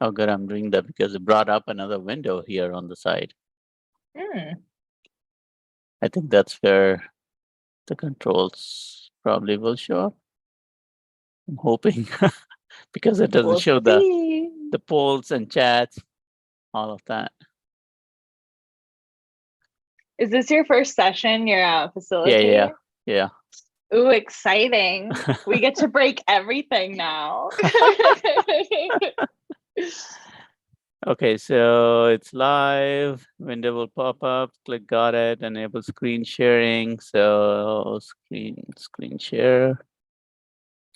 Oh, good. I'm doing that because it brought up another window here on the side. I think that's where the controls probably will show up. I'm hoping because it doesn't We'll show see. the polls and chats, all of that. Is this your first session you're facilitating? Yeah. Ooh, exciting. We get to break everything now. Okay, so it's live. Window will pop up. Click got it. Enable screen sharing. So screen share.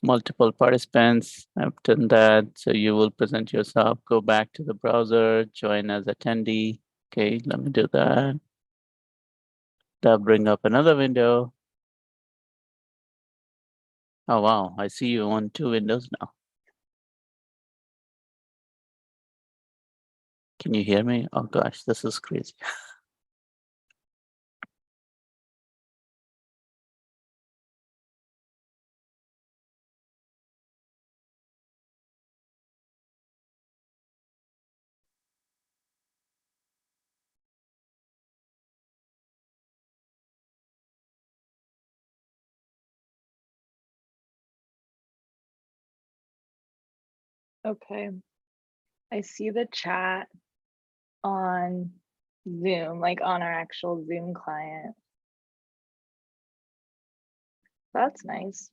Multiple participants. I've done that. So you will present yourself. Go back to the browser. Join as attendee. Okay, let me do that. That'll bring up another window. Oh wow, I see you on 2 windows now. Can you hear me? Oh gosh, this is crazy. Okay. I see the chat on Zoom, like on our actual Zoom client. That's nice.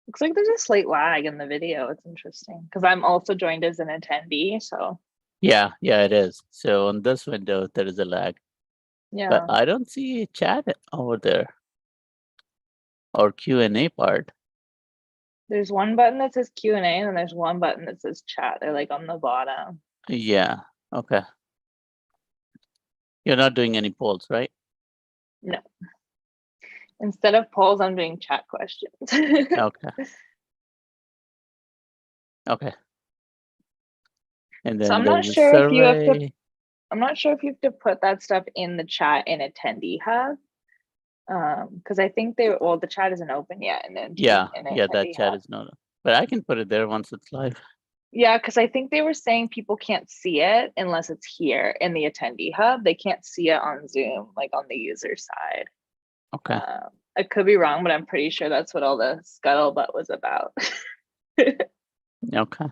Looks like there's a slight lag in the video. It's interesting because I'm also joined as an attendee. So Yeah, it is. So on this window, there is a lag. yeah, But I don't see chat over there or Q&A part. there's one button that says Q&A and then there's one button that says chat. They're like on the bottom. Yeah, okay. You're not doing any polls, right? No. Instead of polls, I'm doing chat questions. Okay. Okay. And then So I'm not there's a sure if you have to survey. I'm not sure if you have to put that stuff in the chat in Attendee Hub. Because I think the chat isn't open yet in Yeah, that Attendee chat Hub. is not. But I can put it there once it's live. Yeah, because I think they were saying people can't see it unless it's here in the Attendee Hub. They can't see it on Zoom, like on the user side. Okay. I could be wrong, but I'm pretty sure that's what all the scuttlebutt was about. Okay.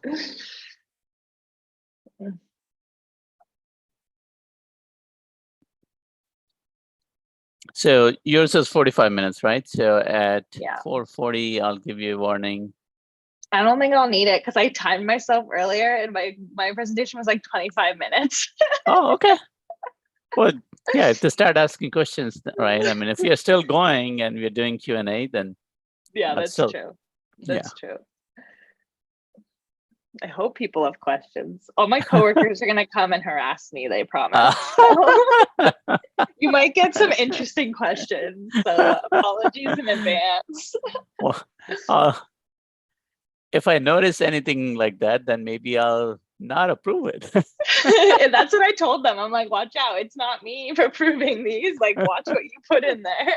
So yours is 45 minutes, right? So at 4:40, I'll give you a warning. I don't think I'll need it because I timed myself earlier and my presentation was like 25 minutes. Oh, okay. Well, yeah, to start asking questions, right? I mean, if you're still going and we're doing Q&A, then yeah, that's still, true. That's true. I hope people have questions. All my coworkers are gonna come and harass me, they promise. You might get some interesting questions, so apologies in advance. Well, if I notice anything like that, then maybe I'll not approve it. And that's what I told them. I'm like, watch out, it's not me for approving these. Like, watch what you put in there.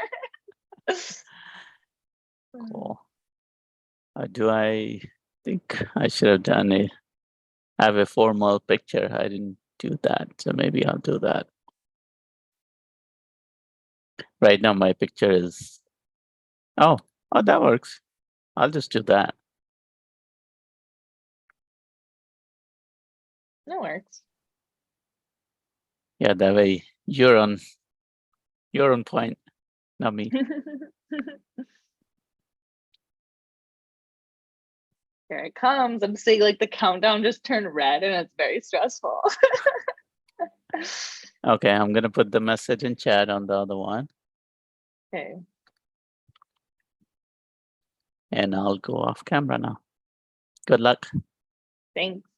Cool. Do I think I should have done have a formal picture? I didn't do that, so maybe I'll do that. Right now, my picture is. Oh, that works. I'll just do that. That works. Yeah, that way you're on point, not me. Here it comes. I'm seeing like the countdown just turned red and it's very stressful. Okay, I'm gonna put the message in chat on the other one. Okay. And I'll go off camera now. Good luck. Thanks.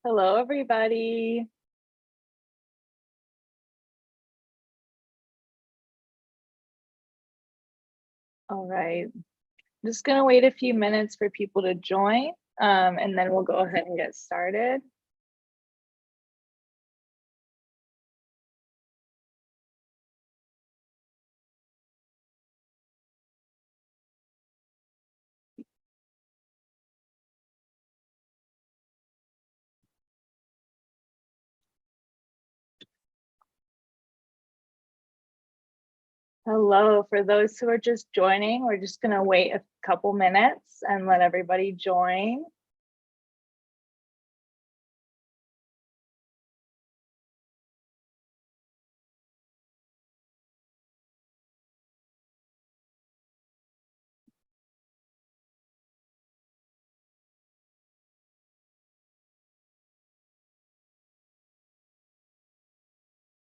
Hello, everybody. All right. I'm just gonna wait a few minutes for people to join, and then we'll go ahead and get started. Hello, for those who are just joining, we're just gonna wait a couple minutes and let everybody join.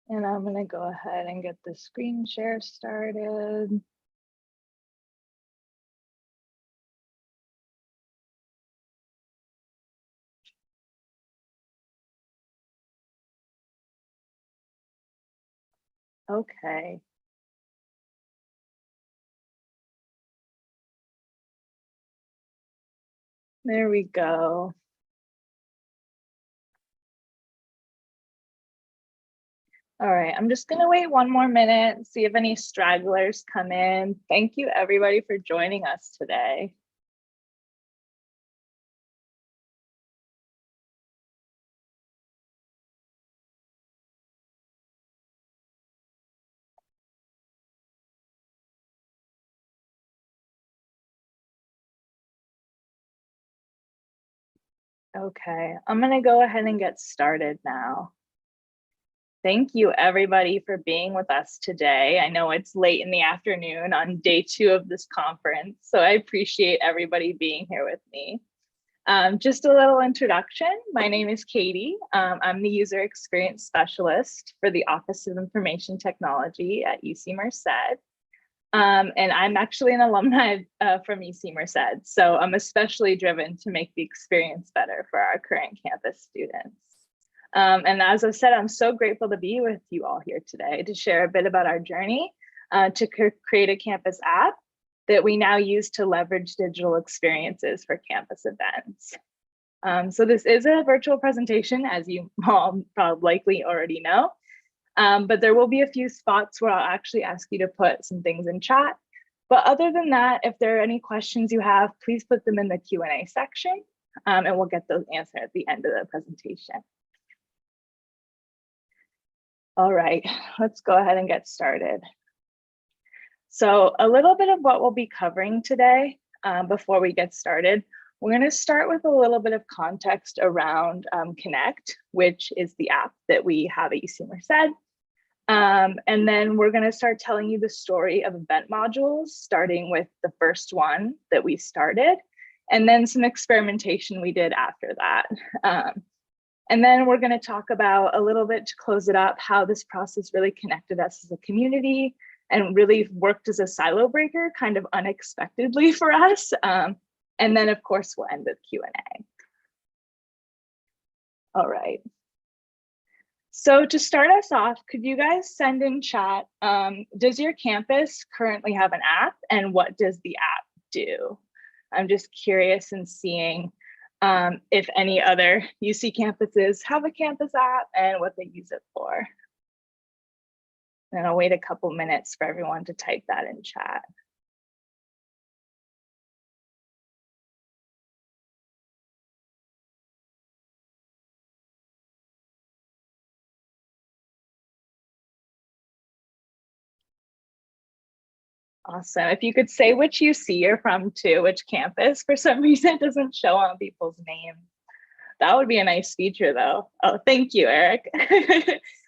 And I'm gonna go ahead and get the screen share started. Okay. There we go. All right, I'm just gonna wait one more minute, see if any stragglers come in. Thank you everybody for joining us today. Okay, I'm gonna go ahead and get started now. Thank you everybody for being with us today. I know it's late in the afternoon on day 2 of this conference, so I appreciate everybody being here with me. Just a little introduction. My name is Katie. I'm the user experience specialist for the Office of Information Technology at UC Merced. And I'm actually an alumni from UC Merced, so I'm especially driven to make the experience better for our current campus students. And as I said, I'm so grateful to be with you all here today to share a bit about our journey to create a campus app that we now use to leverage digital experiences for campus events. So this is a virtual presentation, as you all likely already know, but there will be a few spots where I'll actually ask you to put some things in chat. But other than that, if there are any questions you have, please put them in the Q&A section, and we'll get those answered at the end of the presentation. All right, let's go ahead and get started. So a little bit of what we'll be covering today before we get started. We're going to start with a little bit of context around Connect, which is the app that we have at UC Merced. And then we're going to start telling you the story of event modules, starting with the first one that we started, and then some experimentation we did after that. And then we're going to talk about a little bit to close it up, how this process really connected us as a community and really worked as a silo breaker kind of unexpectedly for us. And then of course, we'll end with Q&A. All right. So to start us off, could you guys send in chat, does your campus currently have an app and what does the app do? I'm just curious in seeing if any other UC campuses have a campus app and what they use it for. And I'll wait a couple minutes for everyone to type that in chat. Awesome. If you could say which UC you're from too, which campus, for some reason it doesn't show on people's names. That would be a nice feature though. Oh, thank you, Eric.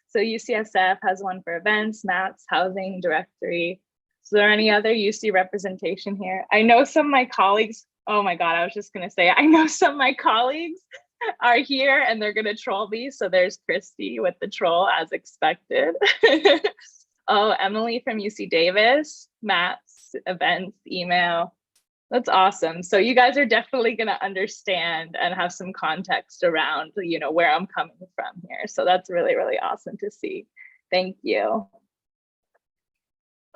So UCSF has one for events, maps, housing, directory. Is there any other UC representation here? I know some of my colleagues, oh my God, I was just gonna say, I know some of my colleagues are here and they're gonna troll me. So there's Christy with the troll as expected. Oh, Emily from UC Davis, maps, events, email. That's awesome. So you guys are definitely going to understand and have some context around, you know, where I'm coming from here. So that's really, really awesome to see. Thank you.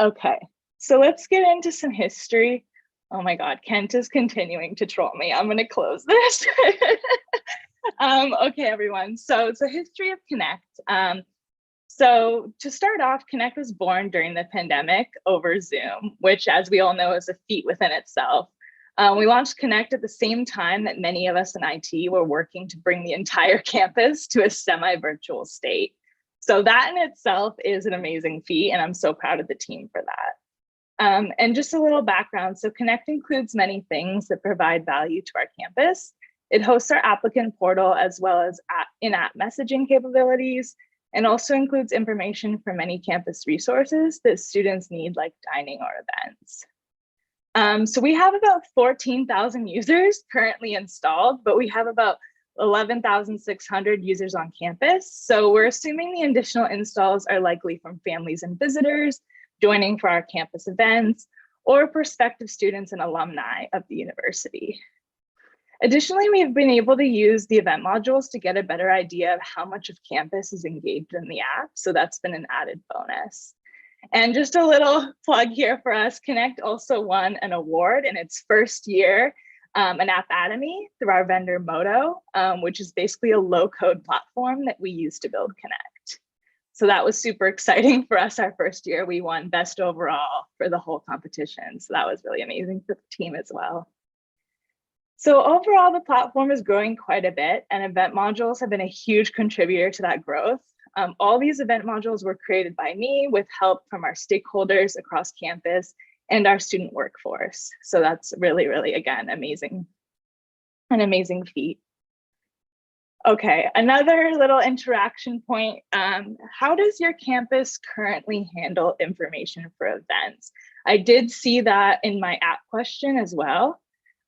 Okay, so let's get into some history. Oh my God, Kent is continuing to troll me. I'm gonna close this. Okay, everyone. So it's a history of Connect. So to start off, Connect was born during the pandemic over Zoom, which, as we all know, is a feat within itself. We launched Connect at the same time that many of us in IT were working to bring the entire campus to a semi-virtual state. So that in itself is an amazing feat, and I'm so proud of the team for that. And just a little background. So Connect includes many things that provide value to our campus. It hosts our applicant portal as well as in-app messaging capabilities, and also includes information from many campus resources that students need, like dining or events. So we have about 14,000 users currently installed, but we have about 11,600 users on campus. So we're assuming the additional installs are likely from families and visitors joining for our campus events, or prospective students and alumni of the university. Additionally, we've been able to use the event modules to get a better idea of how much of campus is engaged in the app. So that's been an added bonus. And just a little plug here for us, Connect also won an award in its first year, an Appatomy through our vendor Moto, which is basically a low-code platform that we use to build Connect. So that was super exciting for us our first year. We won best overall for the whole competition. So that was really amazing for the team as well. So overall, the platform is growing quite a bit, and event modules have been a huge contributor to that growth. All these event modules were created by me with help from our stakeholders across campus and our student workforce. So that's really, really, again, amazing, an amazing feat. Okay, another little interaction point. How does your campus currently handle information for events? I did see that in my app question as well,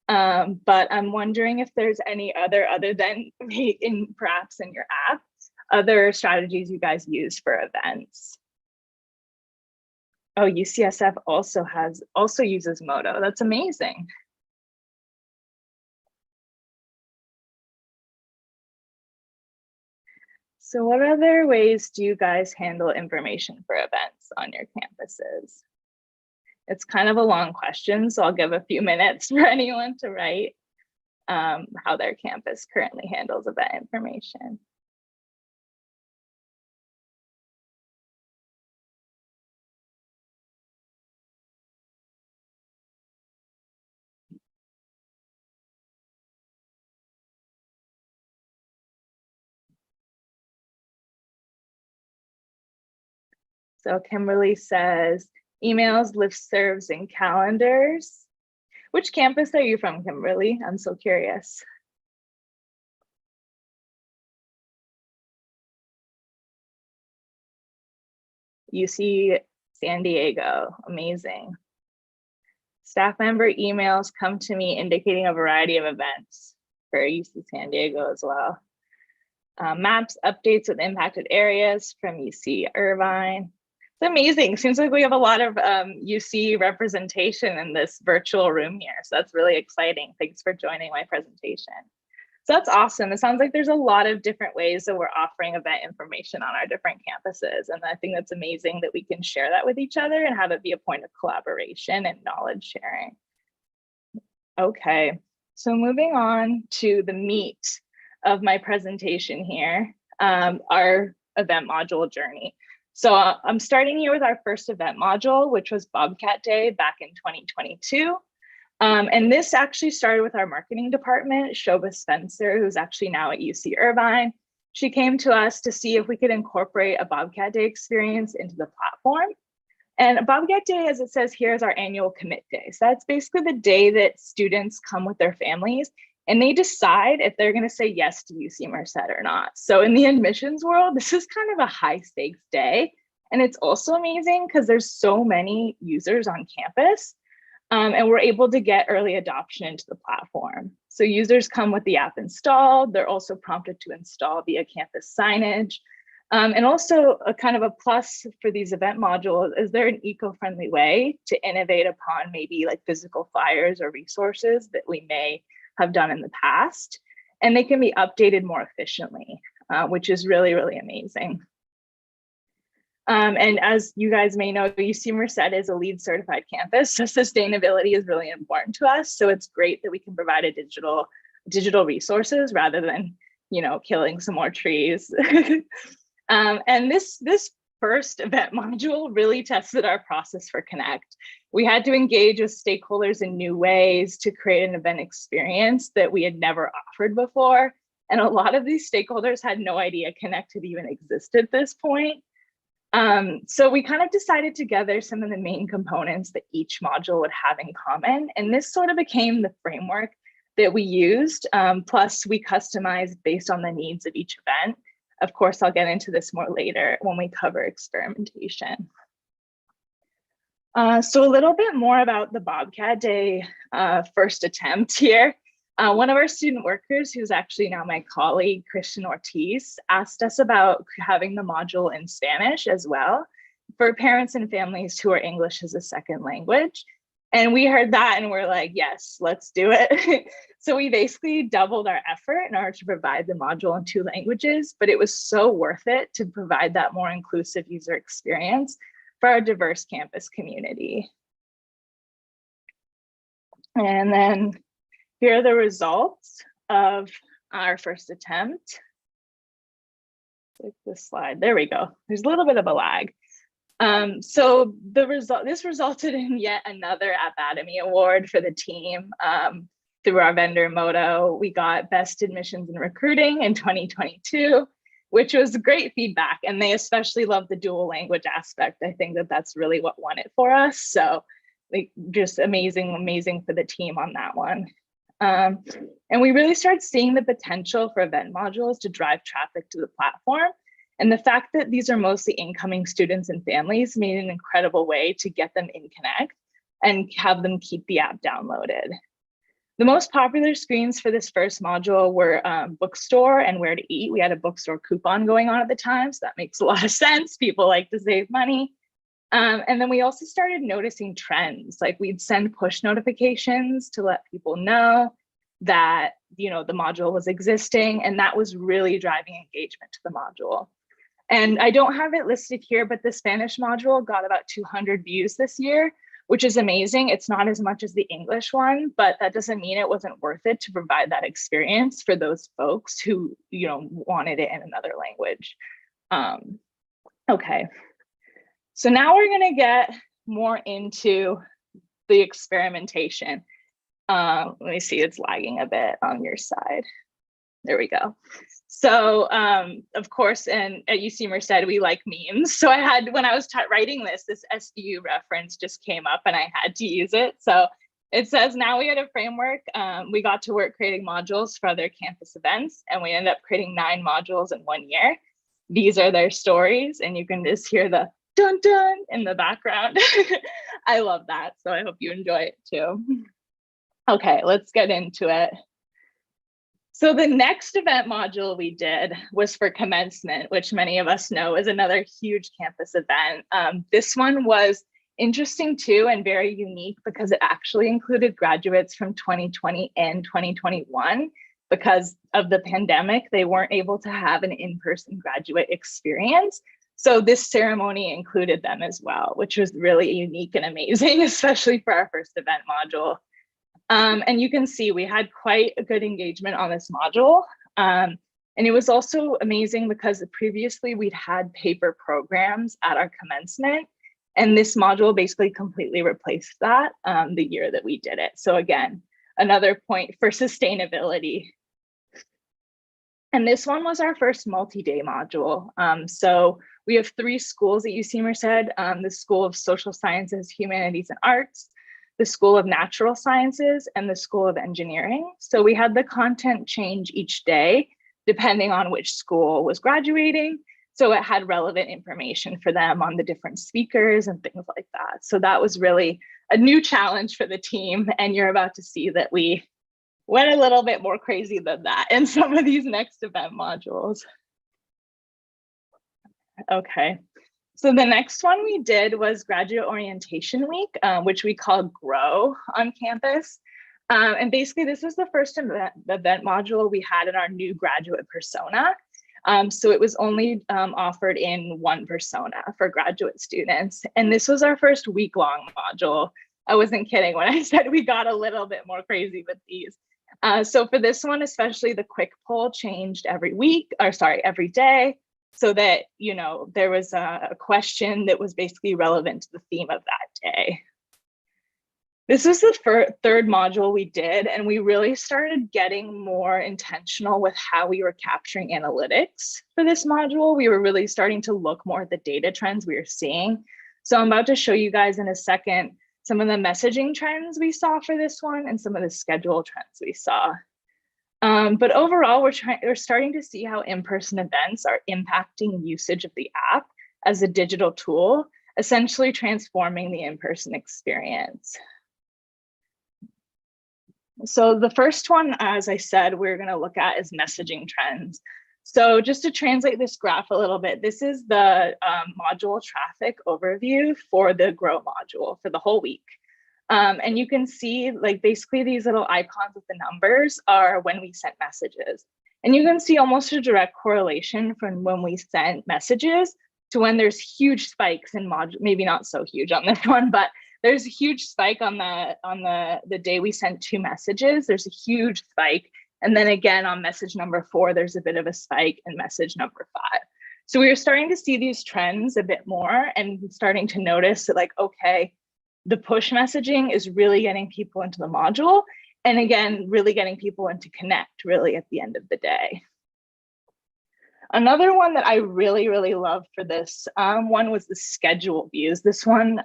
but I'm wondering if there's any other than perhaps in your app, other strategies you guys use for events. Oh, UCSF also uses Moto. That's amazing. So what other ways do you guys handle information for events on your campuses? It's kind of a long question, so I'll give a few minutes for anyone to write how their campus currently handles event information. So Kimberly says, emails, listservs, and calendars. Which campus are you from, Kimberly? I'm so curious. UC San Diego, amazing. Staff member emails come to me indicating a variety of events for UC San Diego as well. Maps, updates with impacted areas from UC Irvine. It's amazing. Seems like we have a lot of UC representation in this virtual room here. So that's really exciting. Thanks for joining my presentation. So that's awesome. It sounds like there's a lot of different ways that we're offering event information on our different campuses. And I think that's amazing that we can share that with each other and have it be a point of collaboration and knowledge sharing. Okay, so moving on to the meat of my presentation here, our event module journey. So I'm starting here with our first event module, which was Bobcat Day back in 2022. And this actually started with our marketing department, Shobha Spencer, who's actually now at UC Irvine. She came to us to see if we could incorporate a Bobcat Day experience into the platform. And Bobcat Day, as it says here, is our annual commit day. So that's basically the day that students come with their families and they decide if they're going to say yes to UC Merced or not. So in the admissions world, this is kind of a high stakes day. And it's also amazing because there's so many users on campus. And we're able to get early adoption into the platform. So users come with the app installed. They're also prompted to install via campus signage. And also a kind of a plus for these event modules is they're an eco-friendly way to innovate upon maybe like physical flyers or resources that we may have done in the past. And they can be updated more efficiently, which is really, really amazing. And as you guys may know, UC Merced is a LEED certified campus, so sustainability is really important to us. So it's great that we can provide a digital resources rather than, killing some more trees. And this first event module really tested our process for Connect. We had to engage with stakeholders in new ways to create an event experience that we had never offered before. And a lot of these stakeholders had no idea Connect had even existed at this point. So we kind of decided together some of the main components that each module would have in common. And this sort of became the framework that we used. Plus we customized based on the needs of each event. Of course, I'll get into this more later when we cover experimentation. So a little bit more about the Bobcat Day first attempt here. One of our student workers, who's actually now my colleague, Christian Ortiz, asked us about having the module in Spanish as well for parents and families who are English as a second language. And we heard that and we're like, yes, let's do it. So we basically doubled our effort in order to provide the module in 2 languages, but it was so worth it to provide that more inclusive user experience for our diverse campus community. And then here are the results of our first attempt. Like this slide, there we go. There's a little bit of a lag. So this resulted in yet another Academy Award for the team. Through our vendor Moto, we got Best Admissions and Recruiting in 2022, which was great feedback. And they especially loved the dual language aspect. I think that that's really what won it for us. So like, just amazing for the team on that one. And we really started seeing the potential for event modules to drive traffic to the platform. And the fact that these are mostly incoming students and families made an incredible way to get them in Connect and have them keep the app downloaded. The most popular screens for this first module were bookstore and where to eat. We had a bookstore coupon going on at the time, so that makes a lot of sense. People like to save money. And then we also started noticing trends. Like we'd send push notifications to let people know that the module was existing, and that was really driving engagement to the module. And I don't have it listed here, but the Spanish module got about 200 views this year, which is amazing. It's not as much as the English one, but that doesn't mean it wasn't worth it to provide that experience for those folks who wanted it in another language. Okay. So now we're going to get more into the experimentation. Let me see, it's lagging a bit on your side. There we go. So of course, and at UC Merced, we like memes. So when I was writing this SDU reference just came up and I had to use it. So it says, now we had a framework. We got to work creating modules for other campus events, and we ended up creating 9 modules in 1 year. These are their stories, and you can just hear the dun dun in the background. I love that. So I hope you enjoy it too. Okay, let's get into it. So the next event module we did was for commencement, which many of us know is another huge campus event. This one was interesting too and very unique because it actually included graduates from 2020 and 2021. Because of the pandemic, they weren't able to have an in-person graduate experience. So this ceremony included them as well, which was really unique and amazing, especially for our first event module. And you can see we had quite a good engagement on this module. And it was also amazing because previously we'd had paper programs at our commencement, and this module basically completely replaced that the year that we did it. So again, another point for sustainability. And this one was our first multi-day module. So we have 3 schools at UC Merced, the School of Social Sciences, Humanities, and Arts, the School of Natural Sciences, and the School of Engineering. So we had the content change each day, depending on which school was graduating. So it had relevant information for them on the different speakers and things like that. So that was really a new challenge for the team. And you're about to see that we went a little bit more crazy than that in some of these next event modules. Okay. So the next one we did was Graduate Orientation Week, which we call GROW on campus. And basically this is the first event module we had in our new graduate persona. So it was only offered in one persona for graduate students. And this was our first week-long module. I wasn't kidding when I said we got a little bit more crazy with these. So for this one, especially the quick poll changed every week, or sorry, every day, so that, you know, there was a question that was basically relevant to the theme of that day. This was the third module we did, and we really started getting more intentional with how we were capturing analytics for this module. We were really starting to look more at the data trends we were seeing. So I'm about to show you guys in a second some of the messaging trends we saw for this one and some of the schedule trends we saw. But overall, we're starting to see how in-person events are impacting usage of the app as a digital tool, essentially transforming the in-person experience. So the first one, as I said, we're going to look at is messaging trends. So just to translate this graph a little bit, this is the module traffic overview for the Grow module for the whole week. And you can see like basically these little icons with the numbers are when we sent messages. And you can see almost a direct correlation from when we sent messages to when there's huge spikes in module, maybe not so huge on this one, but there's a huge spike on the day we sent 2 messages. There's a huge spike. And then again, on message number 4, there's a bit of a spike in message number 5. So we were starting to see these trends a bit more and starting to notice that like, okay, the push messaging is really getting people into the module. And again, really getting people into Connect really at the end of the day. Another one that I really, really loved for this one was the schedule views. This one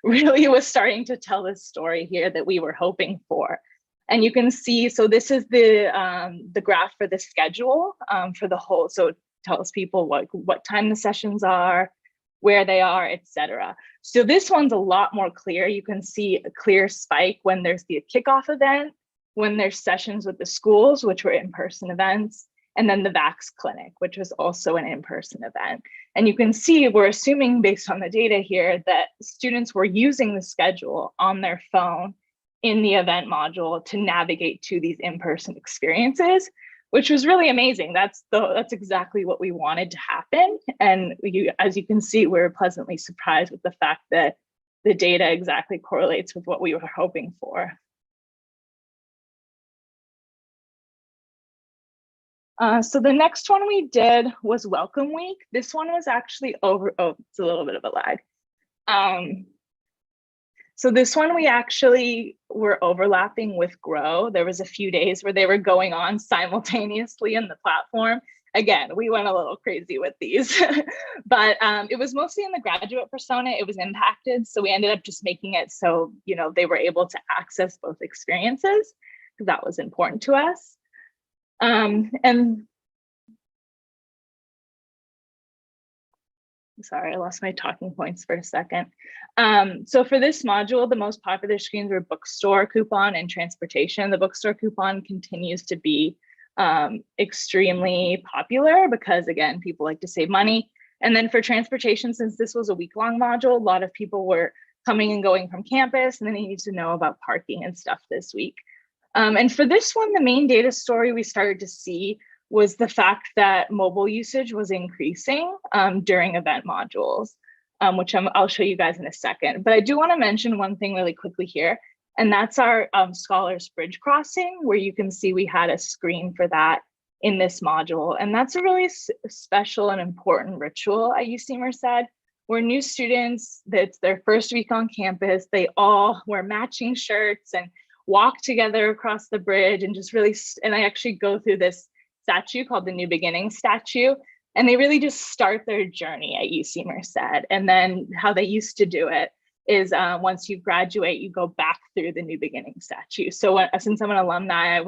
really was starting to tell this story here that we were hoping for. And you can see, so this is the graph for the schedule for the whole. So it tells people what time the sessions are, where they are, etc. So this one's a lot more clear. You can see a clear spike when there's the kickoff event, when there's sessions with the schools, which were in-person events, and then the Vax clinic, which was also an in-person event. And you can see, we're assuming based on the data here that students were using the schedule on their phone in the event module to navigate to these in-person experiences, which was really amazing. That's exactly what we wanted to happen. And as you can see, we're pleasantly surprised with the fact that the data exactly correlates with what we were hoping for. So the next one we did was Welcome Week. This one was actually it's a little bit of a lag. So this one we actually were overlapping with Grow. There was a few days where they were going on simultaneously in the platform. Again, we went a little crazy with these, but it was mostly in the graduate persona. It was impacted. So we ended up just making it so, you know, they were able to access both experiences because that was important to us. And sorry, I lost my talking points for a second. So for this module, the most popular screens were bookstore coupon and transportation. The bookstore coupon continues to be extremely popular because again, people like to save money. And then for transportation, since this was a week-long module, a lot of people were coming and going from campus and then they need to know about parking and stuff this week. And for this one, the main data story we started to see was the fact that mobile usage was increasing during event modules, which I'll show you guys in a second. But I do want to mention one thing really quickly here, and that's our Scholars Bridge Crossing, where you can see we had a screen for that in this module. And that's a really special and important ritual at UC Merced, where new students, that's their first week on campus, they all wear matching shirts and walk together across the bridge and just really, and I actually go through this statue called the New Beginning statue, and they really just start their journey at UC Merced. And then how they used to do it is once you graduate, you go back through the New Beginning statue. So since I'm an alumni,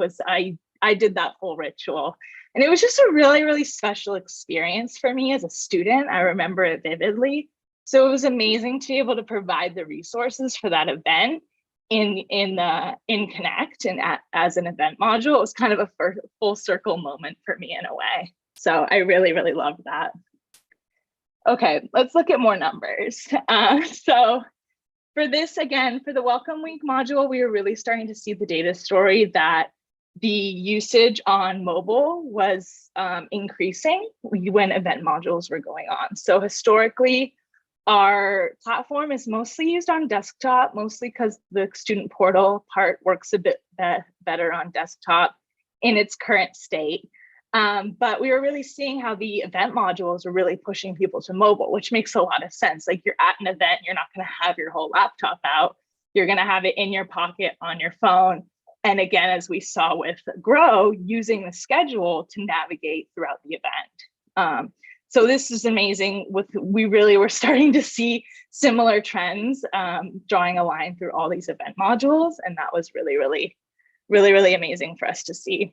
I did that whole ritual. And it was just a really, really special experience for me as a student. I remember it vividly. So it was amazing to be able to provide the resources for that event in Connect and as an event module. It was kind of a full circle moment for me in a way. So I really, really loved that. Okay, let's look at more numbers. So for this, again, for the Welcome Week module, we were really starting to see the data story that the usage on mobile was increasing when event modules were going on. So historically, our platform is mostly used on desktop, mostly because the student portal part works a bit better on desktop in its current state. But we were really seeing how the event modules were really pushing people to mobile, which makes a lot of sense. Like, you're at an event, you're not going to have your whole laptop out. You're going to have it in your pocket on your phone. And again, as we saw with Grow, using the schedule to navigate throughout the event. So this is amazing. We really were starting to see similar trends, drawing a line through all these event modules. And that was really, really, really, really amazing for us to see.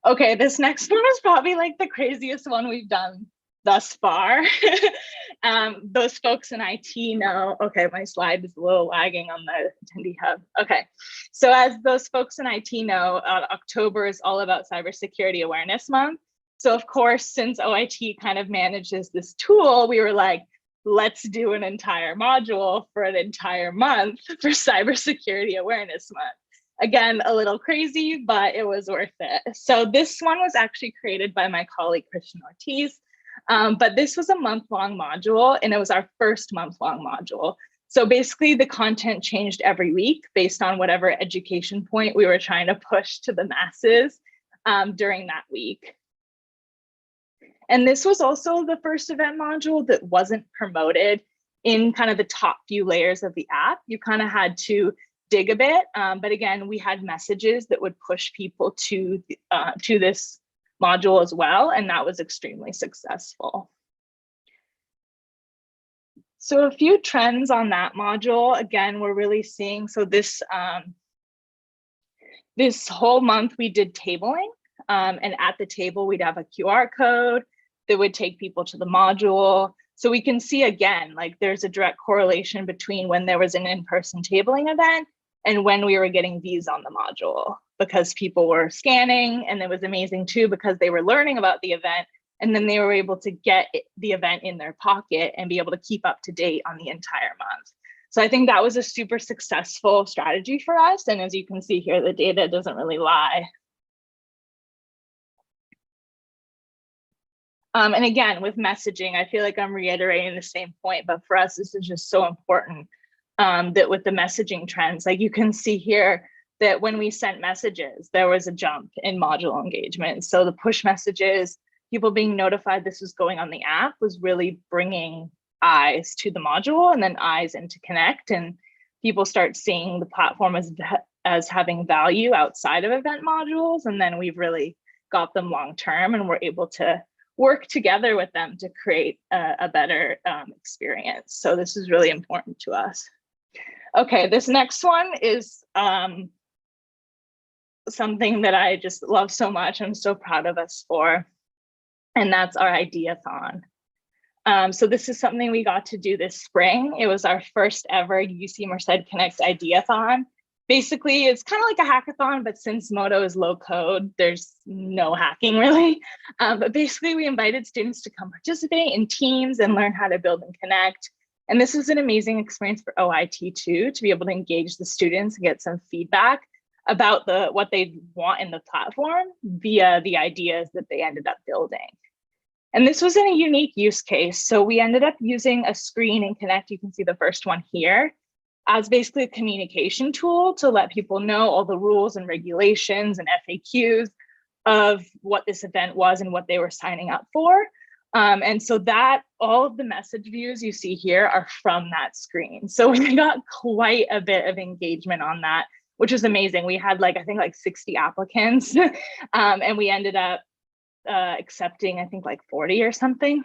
Okay, this next one is probably like the craziest one we've done thus far. Those folks in IT know. Okay, my slide is a little lagging on the attendee hub. Okay, so as those folks in IT know, October is all about Cybersecurity Awareness Month. So of course, since OIT kind of manages this tool, we were like, let's do an entire module for an entire month for Cybersecurity Awareness Month. Again, a little crazy, but it was worth it. So this one was actually created by my colleague, Christian Ortiz. But this was a month-long module, and it was our first month-long module. So basically, the content changed every week based on whatever education point we were trying to push to the masses during that week. And this was also the first event module that wasn't promoted in kind of the top few layers of the app. You kind of had to dig a bit, but again, we had messages that would push people to this module as well, and that was extremely successful. So a few trends on that module. Again, we're really seeing, so this whole month we did tabling, and at the table we'd have a QR code that would take people to the module. So we can see again, like, there's a direct correlation between when there was an in-person tabling event and when we were getting views on the module, because people were scanning, and it was amazing too because they were learning about the event, and then they were able to get the event in their pocket and be able to keep up to date on the entire month. So I think that was a super successful strategy for us. And as you can see here, the data doesn't really lie. And again, with messaging, I feel like I'm reiterating the same point, but for us, this is just so important. That with the messaging trends, like you can see here, that when we sent messages, there was a jump in module engagement. So the push messages, people being notified this was going on the app, was really bringing eyes to the module, and then eyes into Connect, and people start seeing the platform as having value outside of event modules. And then we've really got them long term, and we're able to work together with them to create a better experience. So this is really important to us. Okay, this next one is something that I just love so much. I'm so proud of us for, and that's our Ideathon. So this is something we got to do this spring. It was our first ever UC Merced Connect Ideathon. Basically, it's kind of like a hackathon, but since Modo is low code, there's no hacking really. But basically, we invited students to come participate in teams and learn how to build and connect. And this was an amazing experience for OIT too, to be able to engage the students and get some feedback about what they want in the platform via the ideas that they ended up building. And this was in a unique use case. So we ended up using a screen in Connect. You can see the first one here, as basically a communication tool to let people know all the rules and regulations and FAQs of what this event was and what they were signing up for. And so that all of the message views you see here are from that screen. So we got quite a bit of engagement on that, which is amazing. We had I think 60 applicants, and we ended up accepting, I think 40 or something.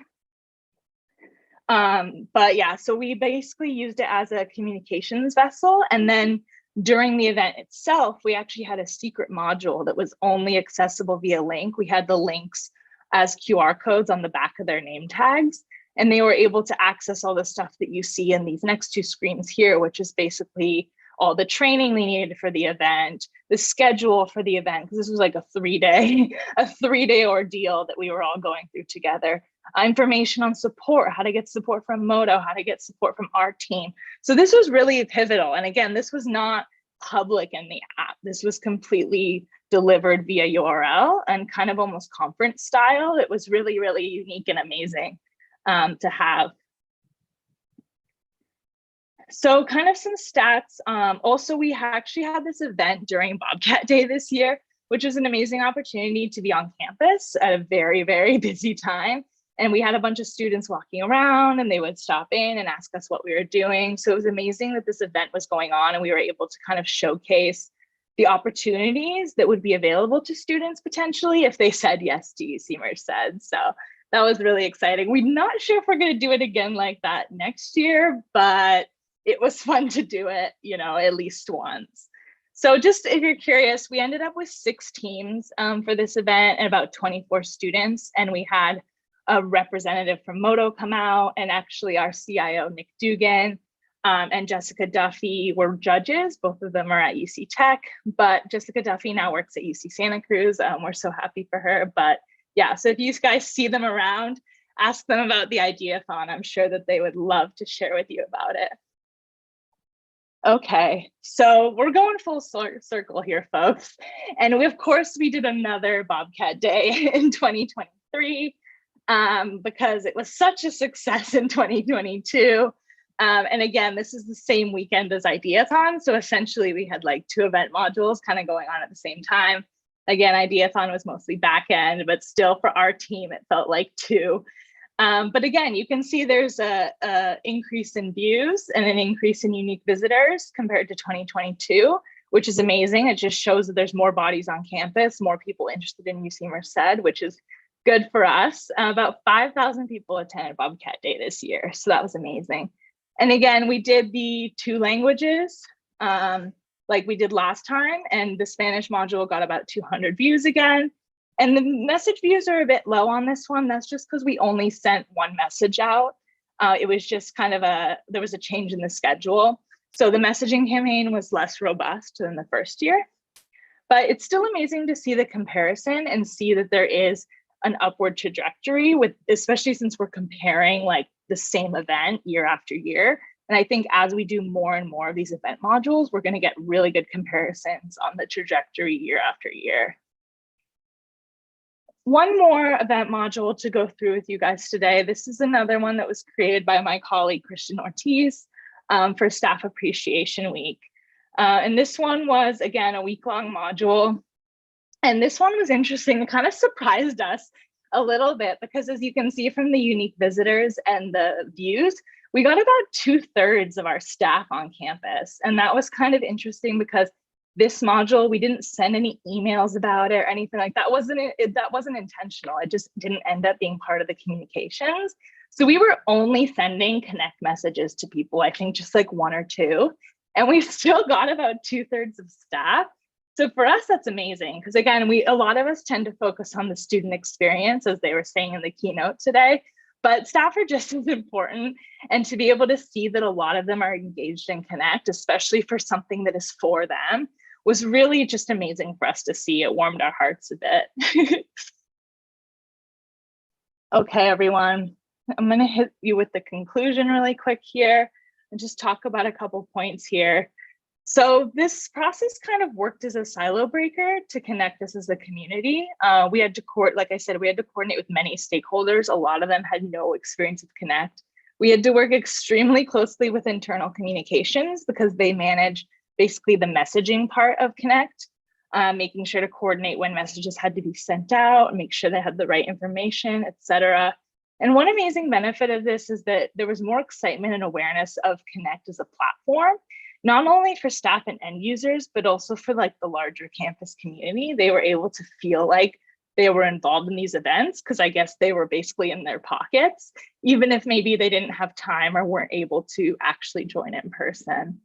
But yeah, so we basically used it as a communications vessel. And then during the event itself, we actually had a secret module that was only accessible via link. We had the links as QR codes on the back of their name tags, and they were able to access all the stuff that you see in these next two screens here, which is basically all the training they needed for the event, the schedule for the event, because this was like a three-day ordeal that we were all going through together. Information on support, how to get support from Modo, how to get support from our team. So this was really pivotal. And again, this was not public in the app. This was completely delivered via URL and kind of almost conference style. It was really, really unique and amazing to have. So kind of some stats. Also, we actually had this event during Bobcat Day this year, which was an amazing opportunity to be on campus at a very, very busy time. And we had a bunch of students walking around and they would stop in and ask us what we were doing. So it was amazing that this event was going on and we were able to kind of showcase the opportunities that would be available to students potentially if they said yes to UC Merced. So that was really exciting. We're not sure if we're going to do it again like that next year, but it was fun to do it, you know, at least once. So just if you're curious, we ended up with 6 teams for this event and about 24 students. And we had a representative from Moto come out, and actually our CIO, Nick Dugan, and Jessica Duffy were judges. Both of them are at UC Tech, but Jessica Duffy now works at UC Santa Cruz. We're so happy for her. But yeah, so if you guys see them around, ask them about the Ideathon. I'm sure that they would love to share with you about it. Okay, so we're going full circle here, folks. And we, of course, we did another Bobcat Day in 2023 because it was such a success in 2022. And again, this is the same weekend as Ideathon. So essentially we had like 2 event modules kind of going on at the same time. Again, Ideathon was mostly back end, but still for our team, it felt like 2. But again, you can see there's a increase in views and an increase in unique visitors compared to 2022, which is amazing. It just shows that there's more bodies on campus, more people interested in UC Merced, which is good for us. About 5,000 people attended Bobcat Day this year, so that was amazing. And again, we did the 2 languages like we did last time, and the Spanish module got about 200 views again. And the message views are a bit low on this one. That's just because we only sent 1 message out. It was just kind of there was a change in the schedule. So the messaging campaign was less robust than the first year. But it's still amazing to see the comparison and see that there is an upward trajectory with, especially since we're comparing like the same event year after year. And I think as we do more and more of these event modules, we're going to get really good comparisons on the trajectory year after year. One more event module to go through with you guys today. This is another one that was created by my colleague, Christian Ortiz, for Staff Appreciation Week. And this one was, again, a week-long module. And this one was interesting. It kind of surprised us a little bit because, as you can see from the unique visitors and the views, we got about 2/3 of our staff on campus. And that was kind of interesting because this module, we didn't send any emails about it or anything like that. That wasn't intentional. It just didn't end up being part of the communications. So we were only sending connect messages to people, I think just like 1 or 2, and we still got about 2/3 of staff. So for us, that's amazing because again, a lot of us tend to focus on the student experience, as they were saying in the keynote today, but staff are just as important. And to be able to see that a lot of them are engaged in Connect, especially for something that is for them, was really just amazing for us to see. It warmed our hearts a bit. Okay, everyone, I'm going to hit you with the conclusion really quick here and just talk about a couple points here. So this process kind of worked as a silo breaker to connect us as a community. We had to like I said, we had to coordinate with many stakeholders. A lot of them had no experience with Connect. We had to work extremely closely with internal communications because they manage basically the messaging part of Connect, making sure to coordinate when messages had to be sent out, make sure they had the right information, etc. And one amazing benefit of this is that there was more excitement and awareness of Connect as a platform, not only for staff and end users, but also for like the larger campus community. They were able to feel like they were involved in these events because I guess they were basically in their pockets, even if maybe they didn't have time or weren't able to actually join in person.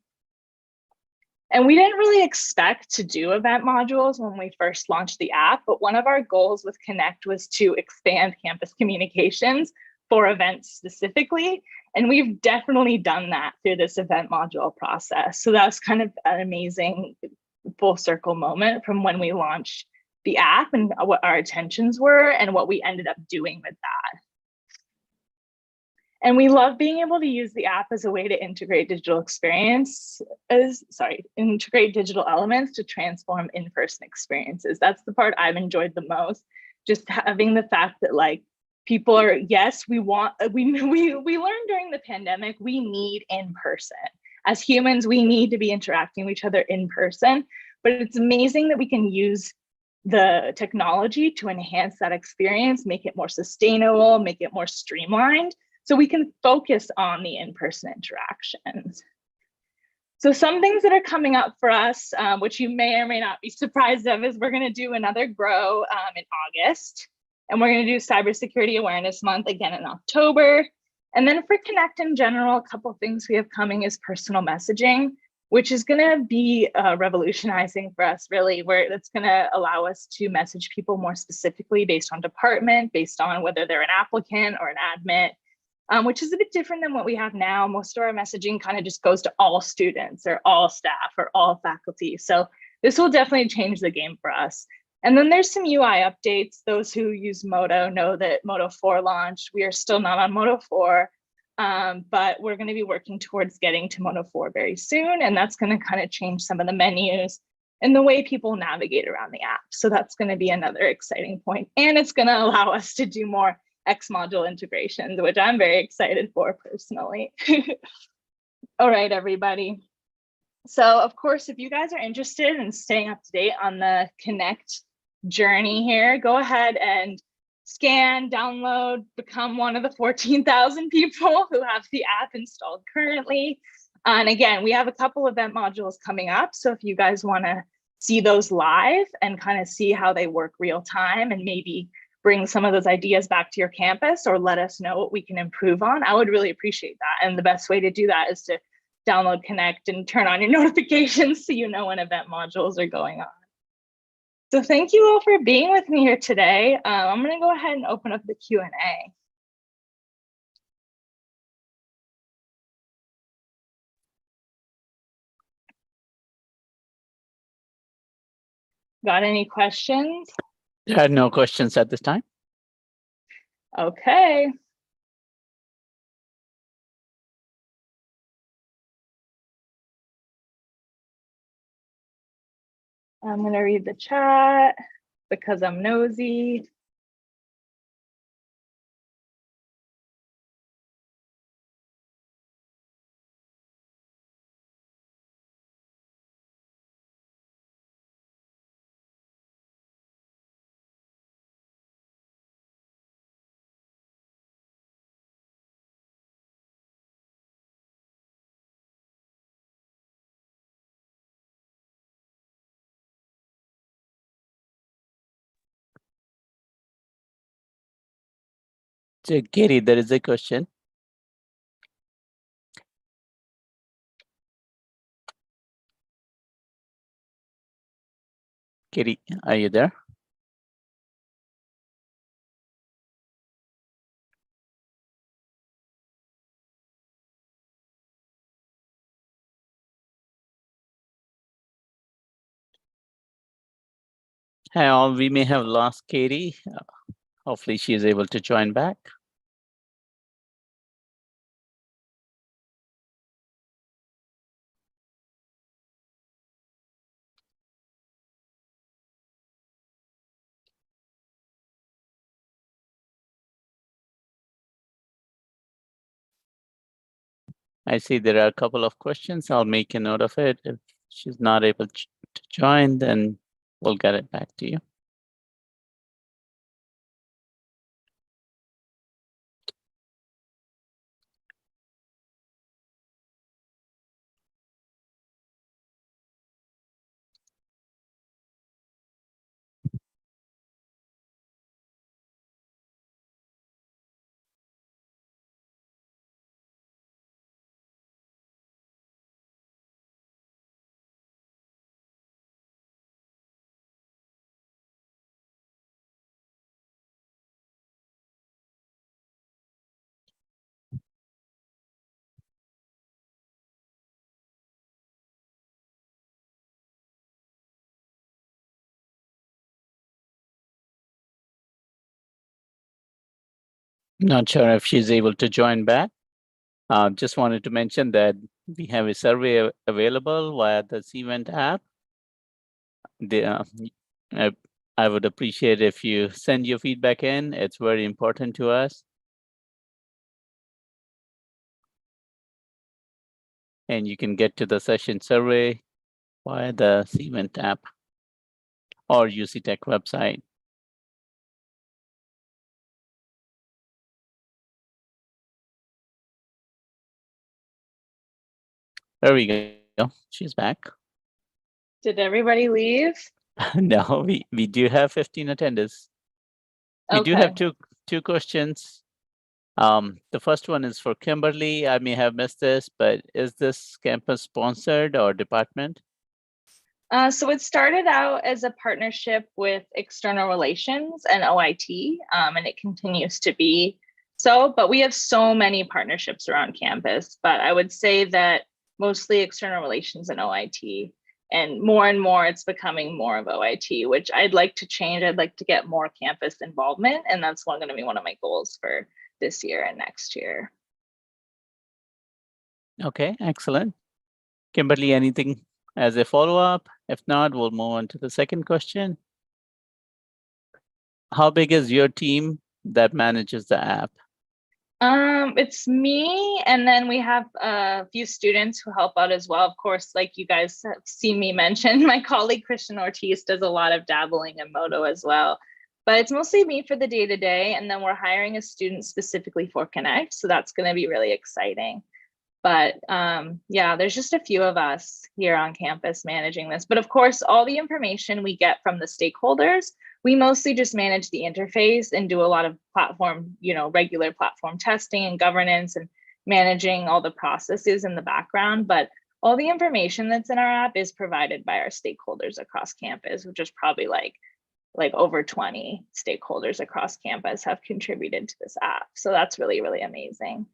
And we didn't really expect to do event modules when we first launched the app, but one of our goals with Connect was to expand campus communications for events specifically. And we've definitely done that through this event module process. So that's kind of an amazing full circle moment from when we launched the app and what our intentions were and what we ended up doing with that. And we love being able to use the app as a way to integrate integrate digital elements to transform in-person experiences. That's the part I've enjoyed the most. Just having the fact that like people are, yes, we learned during the pandemic, we need in person. As humans, we need to be interacting with each other in person. But it's amazing that we can use the technology to enhance that experience, make it more sustainable, make it more streamlined, so we can focus on the in-person interactions. So some things that are coming up for us, which you may or may not be surprised of, is we're going to do another grow in August, and we're going to do Cybersecurity Awareness Month again in October. And then for Connect in general, a couple of things we have coming is personal messaging, which is going to be revolutionizing for us, really, where it's going to allow us to message people more specifically based on department, based on whether they're an applicant or an admin, which is a bit different than what we have now. Most of our messaging kind of just goes to all students or all staff or all faculty. So this will definitely change the game for us. And then there's some UI updates. Those who use Moto know that Moto 4 launched. We are still not on Moto 4, but we're going to be working towards getting to Moto 4 very soon. And that's going to kind of change some of the menus and the way people navigate around the app. So that's going to be another exciting point. And it's going to allow us to do more X module integrations, which I'm very excited for personally. All right, everybody. So of course, if you guys are interested in staying up to date on the Connect journey here, go ahead and scan, download, become one of the 14,000 people who have the app installed currently. And again, we have a couple event modules coming up. So if you guys want to see those live and kind of see how they work real time and maybe bring some of those ideas back to your campus or let us know what we can improve on, I would really appreciate that. And the best way to do that is to download Connect and turn on your notifications so you know when event modules are going on. So thank you all for being with me here today. I'm going to go ahead and open up the Q&A. Got any questions? There are no questions at this time. Okay. I'm going to read the chat because I'm nosy. So, Katie, there is a question. Katie, are you there? Hi all, we may have lost Katie. Hopefully she is able to join back. I see there are a couple of questions. I'll make a note of it. If she's not able to join, then we'll get it back to you. Not sure if she's able to join back. Just wanted to mention that we have a survey available via this event app. I, I would appreciate if you send your feedback in. It's very important to us. And you can get to the session survey via the event app or UC Tech website. There we go. She's back. Did everybody leave? No, we do have 15 attendees. We do have two questions. The first one is for Kimberly. I may have missed this, but is this campus sponsored or department? So it started out as a partnership with external relations and OIT, and it continues to be so, but we have so many partnerships around campus, but I would say that mostly external relations and OIT, and more it's becoming more of OIT, which I'd like to change. I'd like to get more campus involvement, and that's going to be one of my goals for this year and next year. Okay, excellent. Kimberly, anything as a follow-up? If not, we'll move on to the second question. How big is your team that manages the app? It's me, and then we have a few students who help out as well. Of course, like you guys have seen me mention, my colleague Christian Ortiz does a lot of dabbling in Moto as well. But it's mostly me for the day-to-day, and then we're hiring a student specifically for Connect, so that's going to be really exciting. But yeah, there's just a few of us here on campus managing this. But of course, all the information we get from the stakeholders, we mostly just manage the interface and do a lot of platform, regular platform testing and governance and managing all the processes in the background. But all the information that's in our app is provided by our stakeholders across campus, which is probably like over 20 stakeholders across campus have contributed to this app. So that's really, really amazing.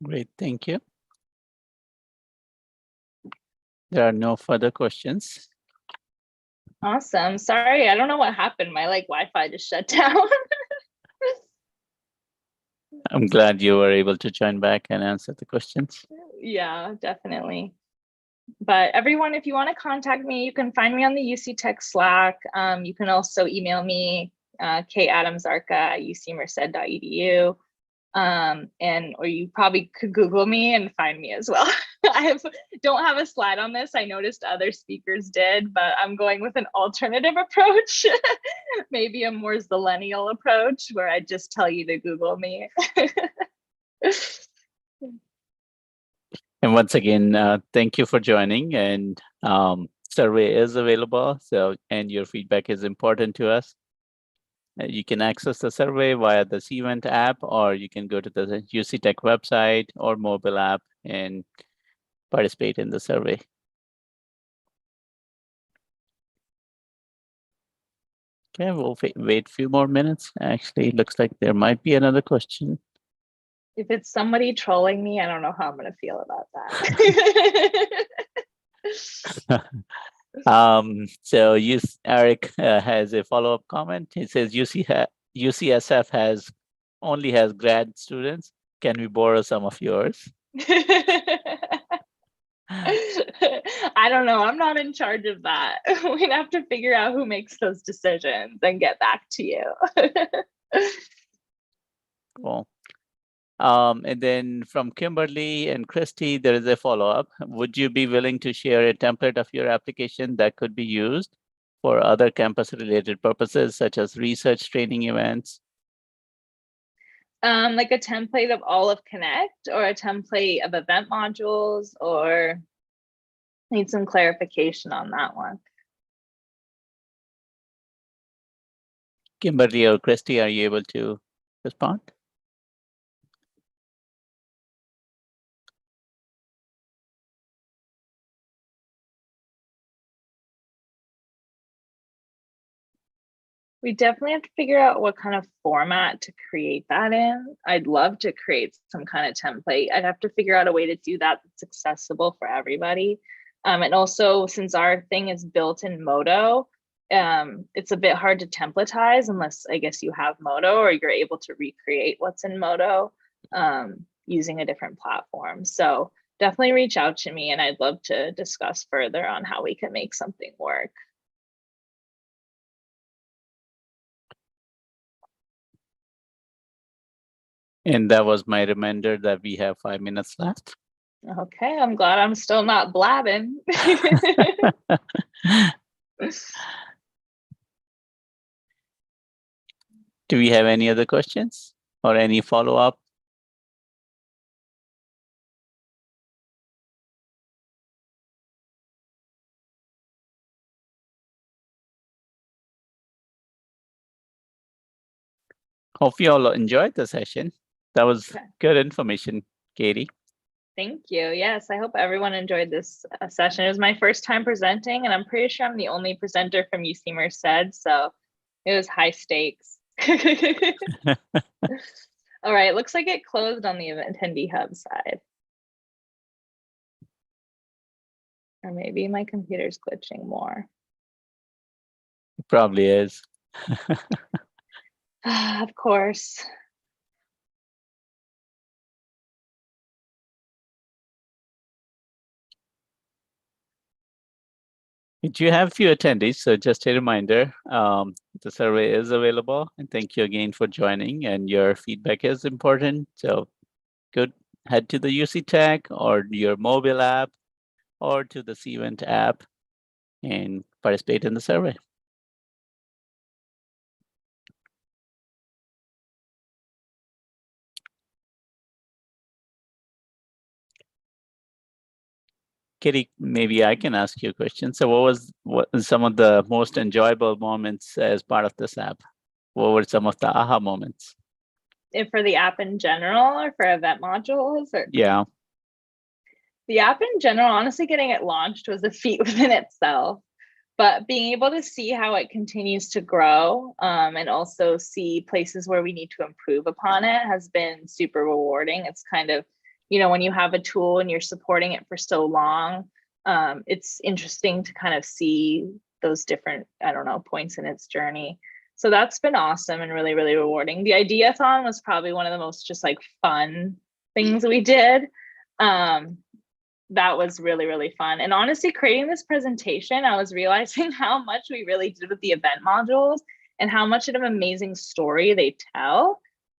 Great, thank you. There are no further questions. Awesome. Sorry, I don't know what happened. My Wi-Fi just shut down. I'm glad you were able to join back and answer the questions. Yeah, definitely. But everyone, if you want to contact me, you can find me on the UC Tech Slack. You can also email me, katadamsarca@ucmerced.edu. Or you probably could Google me and find me as well. Don't have a slide on this. I noticed other speakers did, but I'm going with an alternative approach, maybe a more millennial approach where I just tell you to Google me. And once again, thank you for joining, and survey is available. And your feedback is important to us. You can access the survey via this event app, or you can go to the UC Tech website or mobile app and participate in the survey. Okay, we'll wait a few more minutes. Actually, it looks like there might be another question. If it's somebody trolling me, I don't know how I'm going to feel about that. So Eric has a follow-up comment. He says UCSF only has grad students. Can we borrow some of yours? I don't know. I'm not in charge of that. We'd have to figure out who makes those decisions and get back to you. Cool. And then from Kimberly and Christy, there is a follow-up. Would you be willing to share a template of your application that could be used for other campus-related purposes, such as research training events? Like a template of all of Connect, or a template of event modules, or need some clarification on that one. Kimberly or Christy, are you able to respond? We definitely have to figure out what kind of format to create that in. I'd love to create some kind of template. I'd have to figure out a way to do that that's accessible for everybody. And also, since our thing is built in Moto, it's a bit hard to templatize unless I guess you have Modo or you're able to recreate what's in Modo using a different platform. So definitely reach out to me and I'd love to discuss further on how we can make something work. And that was my reminder that we have 5 minutes left. Okay, I'm glad I'm still not blabbing. Do we have any other questions or any follow-up? Hope you all enjoyed the session. That was good information, Katie. Thank you. Yes, I hope everyone enjoyed this session. It was my first time presenting, and I'm pretty sure I'm the only presenter from UC Merced, so it was high stakes. All right, looks like it closed on the attendee hub side. Or maybe my computer's glitching more. It probably is. Of course. You have few attendees, so just a reminder, the survey is available. And thank you again for joining, and your feedback is important. So head to the UC Tech or your mobile app or to the Cvent app and participate in the survey. Kitty, maybe I can ask you a question. So what some of the most enjoyable moments as part of this app? What were some of the aha moments? If for the app in general or for event modules? Or yeah. The app in general, honestly, getting it launched was a feat within itself. But being able to see how it continues to grow and also see places where we need to improve upon it has been super rewarding. It's kind of, when you have a tool and you're supporting it for so long, it's interesting to kind of see those different, points in its journey. So that's been awesome and really, really rewarding. The Ideathon was probably one of the most just like fun things we did. That was really, really fun. And honestly, creating this presentation, I was realizing how much we really did with the event modules and how much of an amazing story they tell.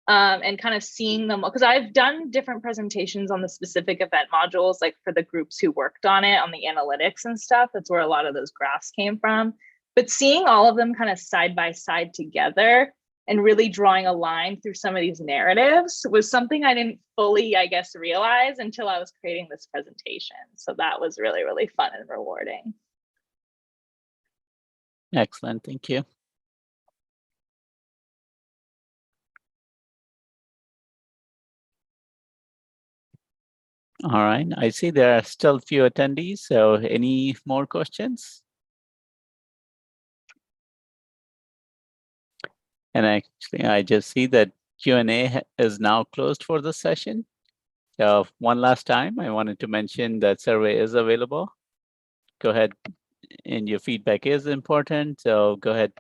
And kind of seeing them, because I've done different presentations on the specific event modules, like for the groups who worked on it, on the analytics and stuff. That's where a lot of those graphs came from. But seeing all of them kind of side by side together and really drawing a line through some of these narratives was something I didn't fully, realize until I was creating this presentation. So that was really, really fun and rewarding. Excellent, thank you. All right, I see there are still a few attendees. So any more questions? And actually, I just see that Q&A is now closed for this session. So one last time, I wanted to mention that survey is available. Go ahead, and your feedback is important. So go ahead,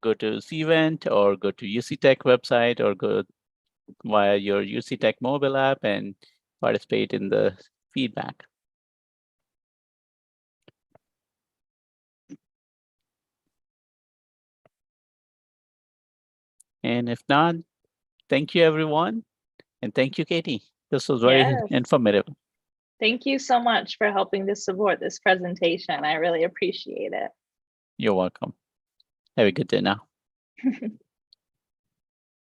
go to Cvent or go to UC Tech website or go via your UC Tech mobile app and participate in the feedback. And if not, thank you, everyone. And thank you, Katie. This was very informative. Thank you so much for helping to support this presentation. I really appreciate it. You're welcome. Have a good day now.